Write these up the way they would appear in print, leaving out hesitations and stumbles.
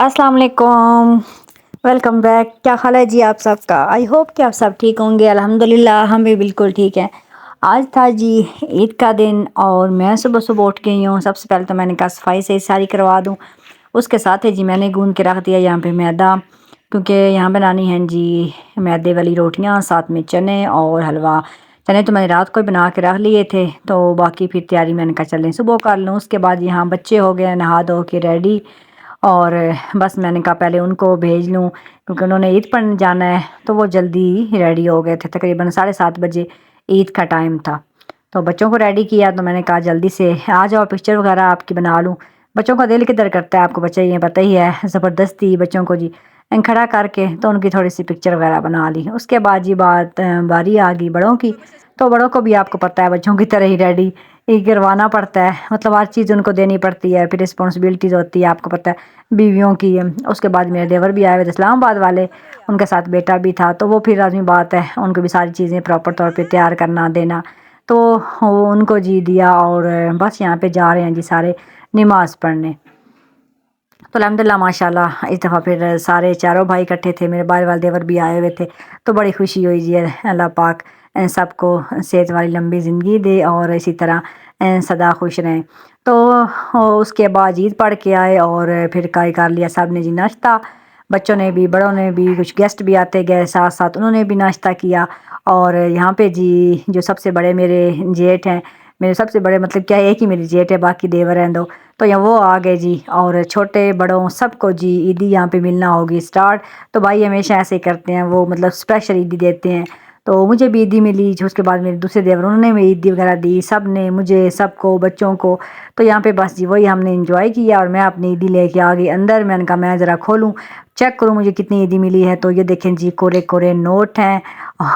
अस्सलाम वालेकुम। Welcome back. क्या हाल है जी आप सबका? आई होप कि आप सब ठीक होंगे। अल्हम्दुलिल्लाह हम भी बिल्कुल ठीक हैं। आज था जी ईद का दिन और मैं सुबह सुबह उठ गई हूँ। सबसे पहले तो मैंने कहा सफाई से सारी करवा दूँ। उसके साथ ही जी मैंने गूंद के रख दिया यहाँ पे मैदा, क्योंकि यहाँ बनानी है जी मैदे वाली रोटियाँ, साथ में चने और हलवा। चने तो मैंने रात को ही बना के रख लिए थे, तो बाकी फिर तैयारी मैंने कहा चलें सुबह कर लूँ। उसके बाद यहाँ बच्चे हो गए नहा धो के रेडी, और बस मैंने कहा पहले उनको भेज लूँ क्योंकि उन्होंने ईद पढ़ने जाना है। तो वो जल्दी रेडी हो गए थे, तकरीबन 7:30 बजे ईद का टाइम था। तो बच्चों को रेडी किया, तो मैंने कहा जल्दी से आ जाओ, पिक्चर वगैरह आपकी बना लूँ। बच्चों का दिल किधर करता है, आपको बच्चे ये पता ही है, ज़बरदस्ती बच्चों को जी खड़ा करके तो उनकी थोड़ी सी पिक्चर वगैरह बना ली। उसके बाद जी बारी आ गई बड़ों की। तो बड़ों को भी आपको पता है बच्चों की तरह ही रेडी करवाना पड़ता है, मतलब हर चीज़ उनको देनी पड़ती है, फिर रिस्पॉन्सिबिलिटीज़ होती है, आपको पता है बीवियों की है। उसके बाद मेरे देवर भी आए हुए थे इस्लामाबाद वाले, उनके साथ बेटा भी था, तो वो फिर लाज़मी बात है उनको भी सारी चीज़ें प्रॉपर तौर पे तैयार करना देना। तो उनको जी दिया, और बस यहाँ पे जा रहे हैं जी सारे नमाज़ पढ़ने। तो अल्हम्दुलिल्लाह माशाल्लाह इस दफ़ा फिर सारे चारों भाई इकट्ठे थे, मेरे बाल वाले देवर भी आए हुए थे। तो बड़ी खुशी हुई जी, अल्लाह पाक सबको सेहत वाली लंबी ज़िंदगी दे और इसी तरह सदा खुश रहें। तो उसके बाद ईद पढ़ के आए और फिर कर लिया सब ने जी नाश्ता। बच्चों ने भी बड़ों ने भी, कुछ गेस्ट भी आते गए साथ साथ, उन्होंने भी नाश्ता किया। और यहाँ पे जी जो सबसे बड़े मेरे जेठ हैं, मेरे सबसे बड़े मतलब क्या एक ही मेरी जेठ है, बाकी देवर हैं दो। तो यहाँ वो आ गए जी, और छोटे बड़ों सबको जी ईदी यहाँ पे मिलना होगी स्टार्ट। तो भाई हमेशा ऐसे ही करते हैं, वो मतलब स्पेशल ईदी देते हैं। तो मुझे भी ईदी मिली जी, उसके बाद मेरे दूसरे देवर उन्होंने भी ईदी वगैरह दी, सब ने मुझे, सबको, बच्चों को। तो यहाँ पे बस जी वही हमने इंजॉय किया, और मैं अपनी ईदी लेके आ गई अंदर। मैंने कहा मैं ज़रा खोलूँ, चेक करूँ मुझे कितनी ईदी मिली है। तो ये देखें जी कोरे कोरे नोट हैं,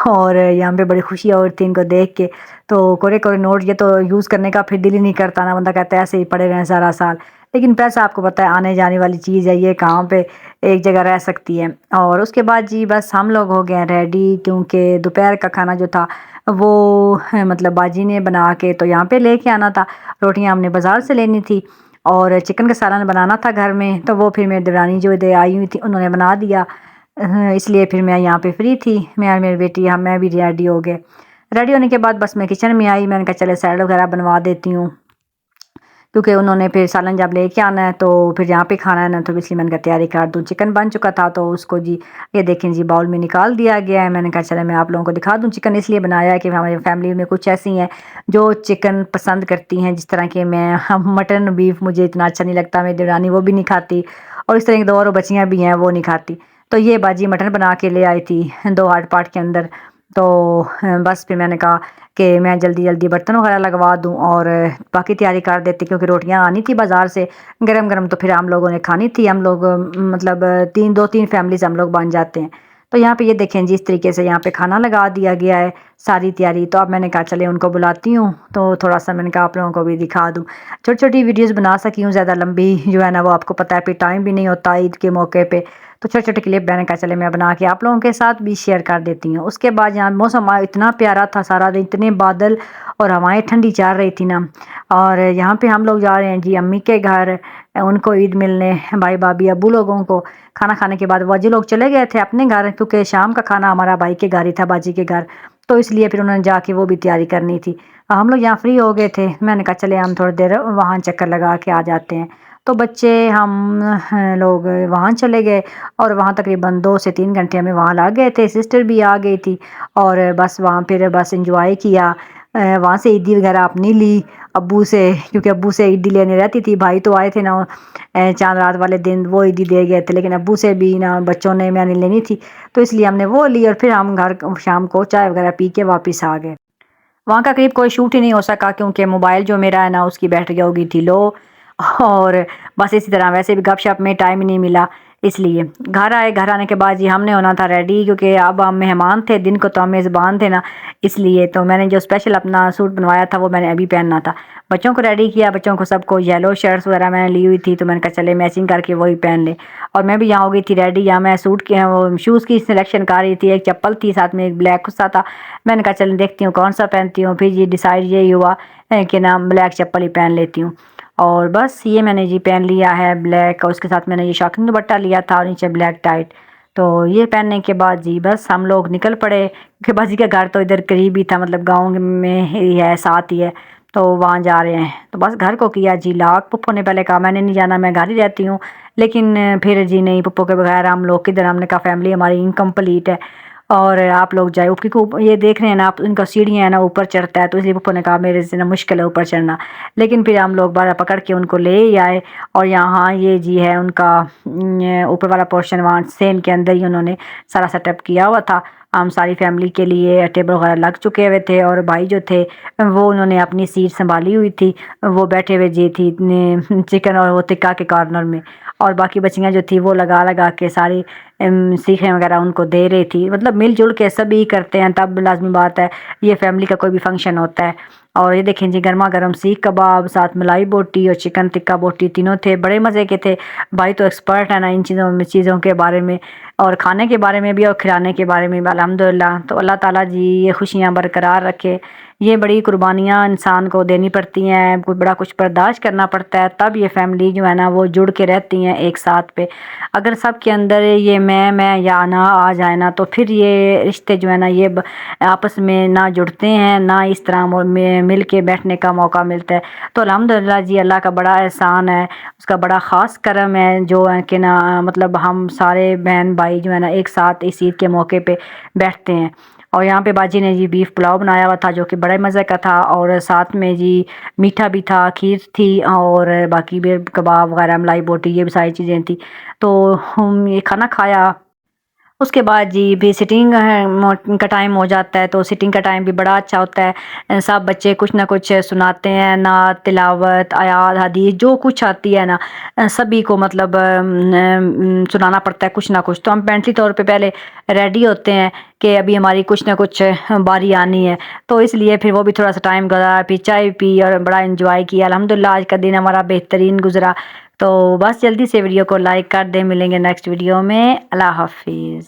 और यहाँ पे बड़ी खुशी हो रही थी इनको देख के। तो कोरे कोरे नोट ये तो यूज़ करने का फिर दिल ही नहीं करता ना, बंदा कहता है ऐसे ही पड़े रहें सारा साल। लेकिन पैसा आपको पता है आने जाने वाली चीज़ है, ये कहाँ पे एक जगह रह सकती है। और उसके बाद जी बस हम लोग हो गए रेडी, क्योंकि दोपहर का खाना जो था वो मतलब बाजी ने बना के तो यहाँ पे लेके आना था। रोटियाँ हमने बाज़ार से लेनी थी, और चिकन का सालन बनाना था घर में। तो वो फिर मेरी देवरानी जो इधर आई हुई थी उन्होंने बना दिया। इसलिए फिर मैं यहाँ पे फ्री थी, मैं और मेरी बेटी, हम मैं भी रेडी हो गए। रेडी होने के बाद बस मैं किचन में आई, मैंने कहा चले सैलड वगैरह बनवा देती हूँ, क्योंकि उन्होंने फिर सालन जब लेके आना है तो फिर यहाँ पे खाना है ना, तो इसलिए मैंने कहा तैयारी कर दूँ। चिकन बन चुका था तो उसको जी ये देखें जी बाउल में निकाल दिया गया है। मैंने कहा चले मैं आप लोगों को दिखा दूँ। चिकन इसलिए बनाया है कि हमारी फैमिली में कुछ ऐसी हैं जो चिकन पसंद करती हैं, जिस तरह के मैं, हम मटन बीफ मुझे इतना अच्छा नहीं लगता, मेरी देवरानी वो भी नहीं खाती, और इस तरह की दो और बच्चियाँ भी हैं वो नहीं खाती। तो ये बाजी मटन बना के ले आई थी 2 हाट पाट के अंदर। तो बस फिर मैंने कहा कि मैं जल्दी जल्दी बर्तन वगैरह लगवा दूं और बाकी तैयारी कर देती, क्योंकि रोटियां आनी थी बाज़ार से गरम गरम, तो फिर हम लोगों ने खानी थी। हम लोग मतलब 2-3 फैमिलीज हम लोग बन जाते हैं। तो यहाँ पे ये देखें जी इस तरीके से यहाँ पे खाना लगा दिया गया है, सारी तैयारी। तो अब मैंने कहा चले उनको बुलाती हूँ, तो थोड़ा सा मैंने कहा आप लोगों को भी दिखा दूँ। छोटी छोटी वीडियोज़ बना सकी हूँ, ज़्यादा लंबी जो है ना वो आपको पता है फिर टाइम भी नहीं होता ईद के मौके पर। तो छोटे छोटे क्लिप मैंने कहा चले मैं बना के आप लोगों के साथ भी शेयर कर देती हूँ। उसके बाद यहाँ मौसम इतना प्यारा था, सारा दिन इतने बादल और हवाएं ठंडी चल रही थी ना। और यहाँ पे हम लोग जा रहे हैं जी अम्मी के घर, उनको ईद मिलने, भाई भाभी अब्बू लोगों को। खाना खाने के बाद बाजी लोग चले गए थे अपने घर, क्योंकि शाम का खाना हमारा भाई के घर ही था, बाजी के घर। तो इसलिए फिर उन्होंने जाके वो भी तैयारी करनी थी। हम लोग यहाँ फ्री हो गए थे, मैंने कहा चले हम थोड़ी देर वहाँ चक्कर लगा के आ जाते हैं। तो बच्चे हम लोग वहाँ चले गए, और वहाँ तकरीबन 2 से 3 घंटे हमें वहाँ लग गए थे। सिस्टर भी आ गई थी, और बस वहाँ फिर बस एंजॉय किया। वहाँ से ईदी वगैरह अपनी ली अब्बू से, क्योंकि अब्बू से ईदी लेने रहती थी। भाई तो आए थे ना चांद रात वाले दिन, वो ईदी दे गए थे, लेकिन अब्बू से भी ना बच्चों ने मैंने लेनी थी, तो इसलिए हमने वो ली। और फिर हम घर शाम को चाय वगैरह पी के वापस आ गए। वहाँ का क्लिप कोई शूट ही नहीं हो सका, क्योंकि मोबाइल जो मेरा है ना उसकी बैटरी हो गई थी लो, और बस इसी तरह वैसे भी गपशप में टाइम ही नहीं मिला। इसलिए घर आए, घर आने के बाद जी हमने होना था रेडी, क्योंकि अब हम मेहमान थे, दिन को तो हम मेज़बान थे ना। इसलिए तो मैंने जो स्पेशल अपना सूट बनवाया था वो मैंने अभी पहनना था। बच्चों को रेडी किया, बच्चों को सबको येलो शर्ट्स वगैरह मैंने ली हुई थी, तो मैंने कहा चले मैचिंग करके वही पहन ले। और मैं भी यहाँ हो गई थी रेडी, यहाँ मैं सूट के वो शूज़ की सिलेक्शन कर रही थी। एक चप्पल थी, साथ में एक ब्लैक सा था। मैंने कहा चल देखती हूँ कौन सा पहनती हूँ। फिर ये डिसाइड यही हुआ कि ना ब्लैक चप्पल ही पहन लेती हूँ। اور بس یہ میں نے جی پہن لیا ہے بلیک، اور اس کے ساتھ میں نے یہ شاکنگ دوپٹہ لیا تھا اور نیچے بلیک ٹائٹ. تو یہ پہننے کے بعد جی بس ہم لوگ نکل پڑے، کیونکہ باجی کا گھر تو ادھر قریب ہی تھا، مطلب گاؤں میں ہی ہے، ساتھ ہی ہے، تو وہاں جا رہے ہیں. تو بس گھر کو کیا جی لاک. پپو نے پہلے کہا میں نے نہیں جانا، میں گھر ہی رہتی ہوں، لیکن پھر جی نہیں، پپو کے بغیر ہم لوگ کدھر، ہم نے کہا فیملی ہماری انکمپلیٹ ہے اور آپ لوگ جائے. کیونکہ یہ دیکھ رہے ہیں نا آپ، ان کا سیڑھیاں ہیں نا اوپر چڑھتا ہے، تو اس لیے پپو نے کہا میرے سے نا مشکل ہے اوپر چڑھنا. لیکن پھر ہم لوگ بارہ پکڑ کے ان کو لے ہی آئے. اور یہاں یہ جی ہے ان کا اوپر والا پورشن، وہاں سین کے اندر ہی انہوں نے سارا سیٹ اپ کیا ہوا تھا. ہم ساری فیملی کے لیے ٹیبل وغیرہ لگ چکے ہوئے تھے، اور بھائی جو تھے وہ انہوں نے اپنی سیٹ سنبھالی ہوئی تھی، وہ بیٹھے ہوئے جی تھی چکن اور وہ ٹکا کے کارنر میں، اور باقی بچیاں جو تھی وہ لگا لگا کے ساری سیخیں وغیرہ ان کو دے رہی تھی. مطلب مل جل کے سبھی کرتے ہیں تب لازمی بات ہے یہ فیملی کا کوئی بھی فنکشن ہوتا ہے. اور یہ دیکھیں جی گرما گرم سیخ کباب، ساتھ ملائی بوٹی اور چکن ٹکا بوٹی، تینوں تھے، بڑے مزے کے تھے. بھائی تو ایکسپرٹ ہے نا ان چیزوں کے بارے میں، اور کھانے کے بارے میں بھی اور کھلانے کے بارے میں بھی الحمدللہ. تو اللہ تعالیٰ جی یہ خوشیاں برقرار رکھے. یہ بڑی قربانیاں انسان کو دینی پڑتی ہیں، کوئی بڑا کچھ برداشت کرنا پڑتا ہے، تب یہ فیملی جو ہے نا وہ جڑ کے رہتی ہیں ایک ساتھ پہ. اگر سب کے اندر یہ میں یا نہ آ جائے نا، تو پھر یہ رشتے جو ہے نا یہ آپس میں نہ جڑتے ہیں، نہ اس طرح مل کے بیٹھنے کا موقع ملتا ہے. تو الحمدللہ جی اللہ کا بڑا احسان ہے، اس کا بڑا خاص کرم ہے جو ہے کہ نا مطلب ہم سارے بہن بھائی جو ہے نا ایک ساتھ اس عید کے موقع پہ بیٹھتے ہیں. اور یہاں پہ باجی نے جی بیف پلاؤ بنایا ہوا تھا جو کہ بڑے مزے کا تھا، اور ساتھ میں جی میٹھا بھی تھا، کھیر تھی، اور باقی بھی کباب وغیرہ، ملائی بوٹی، یہ بھی ساری چیزیں تھیں. تو ہم یہ کھانا کھایا. اس کے بعد جی بھی سٹنگ کا ٹائم ہو جاتا ہے، تو سٹنگ کا ٹائم بھی بڑا اچھا ہوتا ہے. سب بچے کچھ نہ کچھ سناتے ہیں، نعت، تلاوت، آیات، حدیث، جو کچھ آتی ہے نا سبھی کو مطلب سنانا پڑتا ہے کچھ نہ کچھ. تو ہم مینٹلی طور پہ پہلے ریڈی ہوتے ہیں کہ ابھی ہماری کچھ نہ کچھ باری آنی ہے، تو اس لیے پھر وہ بھی تھوڑا سا ٹائم گزارا، پھر چائے پی اور بڑا انجوائے کیا. الحمدللہ آج کا دن ہمارا بہترین گزرا. تو بس جلدی سے ویڈیو کو لائک کر دیں، ملیں گے نیکسٹ ویڈیو میں. اللہ حافظ.